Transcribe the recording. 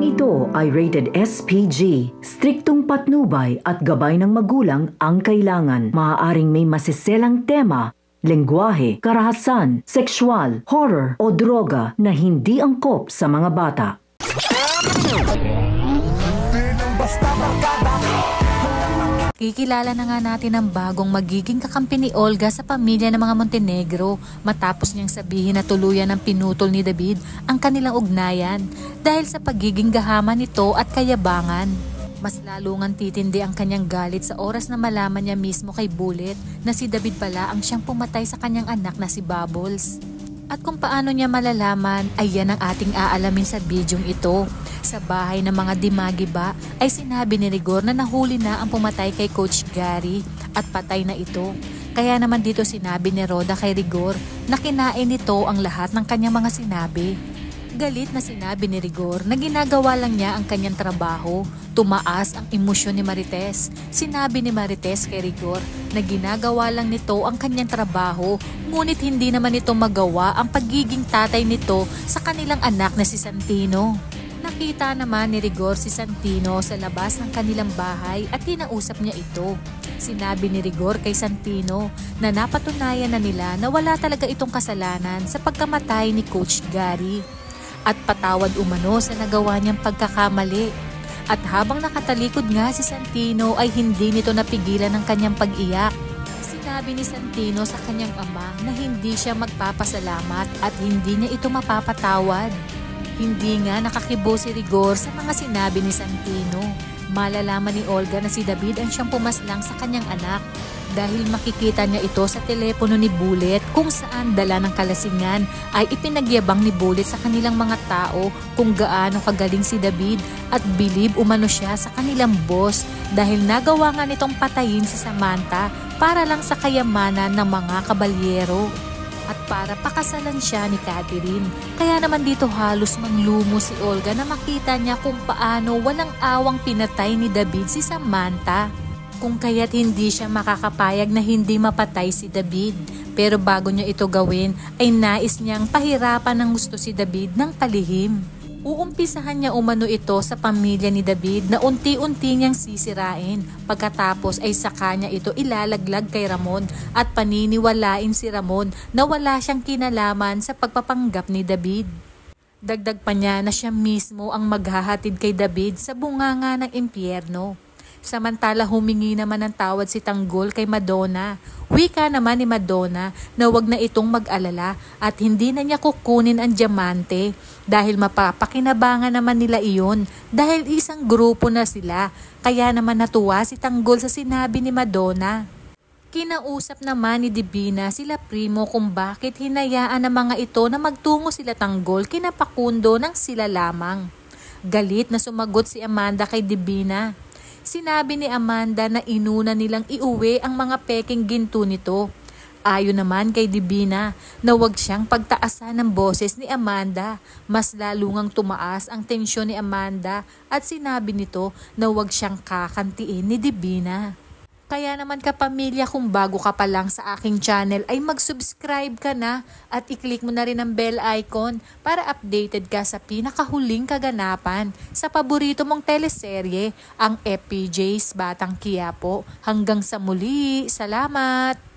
Programang ito ay rated SPG. Striktong patnubay at gabay ng magulang ang kailangan. Maaaring may masiselang tema, lengguwahe, karahasan, sexual, horror o droga na hindi angkop sa mga bata. Kikilala na nga natin ang bagong magiging kakampi ni Olga sa pamilya ng mga Montenegro matapos niyang sabihin na tuluyan ng pinutol ni David ang kanilang ugnayan dahil sa pagiging gahaman nito at kayabangan. Mas lalo ngang titindi ang kanyang galit sa oras na malaman niya mismo kay Bullet na si David pala ang siyang pumatay sa kanyang anak na si Bubbles. At kung paano niya malalaman ay yan ang ating aalamin sa bidyong ito. Sa bahay ng mga dimagiba ay sinabi ni Rigor na nahuli na ang pumatay kay Coach Gary at patay na ito. Kaya naman dito sinabi ni Rhoda kay Rigor na kinain nito ang lahat ng kanyang mga sinabi. Galit na sinabi ni Rigor na ginagawa lang niya ang kanyang trabaho. Tumaas ang emosyon ni Marites. Sinabi ni Marites kay Rigor na ginagawa lang nito ang kanyang trabaho, ngunit hindi naman ito magawa ang pagiging tatay nito sa kanilang anak na si Santino. Nakita naman ni Rigor si Santino sa labas ng kanilang bahay at kinausap niya ito. Sinabi ni Rigor kay Santino na napatunayan na nila na wala talaga itong kasalanan sa pagkamatay ni Coach Gary at patawad umano sa nagawa niyang pagkakamali. At habang nakatalikod nga si Santino ay hindi nito napigilan ng kanyang pag-iyak. Sinabi ni Santino sa kanyang ama na hindi siya magpapasalamat at hindi niya ito mapapatawad. Hindi nga nakakibo si Rigor sa mga sinabi ni Santino. Malalaman ni Olga na si David ang siyang pumaslang sa kanyang anak dahil makikita niya ito sa telepono ni Bullet kung saan dala ng kalasingan ay ipinagyabang ni Bullet sa kanilang mga tao kung gaano kagaling si David at bilib umano siya sa kanilang boss dahil nagawa nga nitong patayin si Samantha para lang sa kayamanan ng mga kabalyero at para pakasalan siya ni Catherine. Kaya naman dito halos manglumo si Olga na makita niya kung paano walang awang pinatay ni David si Samantha. Kung kaya't hindi siya makakapayag na hindi mapatay si David. Pero bago niya ito gawin ay nais niyang pahirapan ng gusto si David ng palihim. Uumpisahan niya umano ito sa pamilya ni David na unti-unti niyang sisirain. Pagkatapos ay saka niya ito ilalaglag kay Ramon at paniniwalain si Ramon na wala siyang kinalaman sa pagpapanggap ni David. Dagdag pa niya na siya mismo ang maghahatid kay David sa bunganga ng impyerno. Samantala humingi naman ng tawad si Tanggol kay Madonna. Wika naman ni Madonna na wag na itong mag-alala at hindi na niya kukunin ang diamante dahil mapapakinabangan naman nila iyon dahil isang grupo na sila. Kaya naman natuwa si Tanggol sa sinabi ni Madonna. Kinausap naman ni Divina sila Primo kung bakit hinayaan ng mga ito na magtungo sila Tanggol kina Facundo nang sila lamang. Galit na sumagot si Amanda kay Divina. Sinabi ni Amanda na inuna nilang iuwi ang mga peking ginto nito. Ayon naman kay Divina na wag siyang pagtaasan ng boses ni Amanda. Mas lalo ngang tumaas ang tensyon ni Amanda at sinabi nito na wag siyang kakantiin ni Divina. Kaya naman kapamilya, kung bago ka pa lang sa aking channel ay mag-subscribe ka na at i-click mo na rin ang bell icon para updated ka sa pinakahuling kaganapan sa paborito mong teleserye, ang FPJ's Batang Quiapo. Hanggang sa muli, salamat!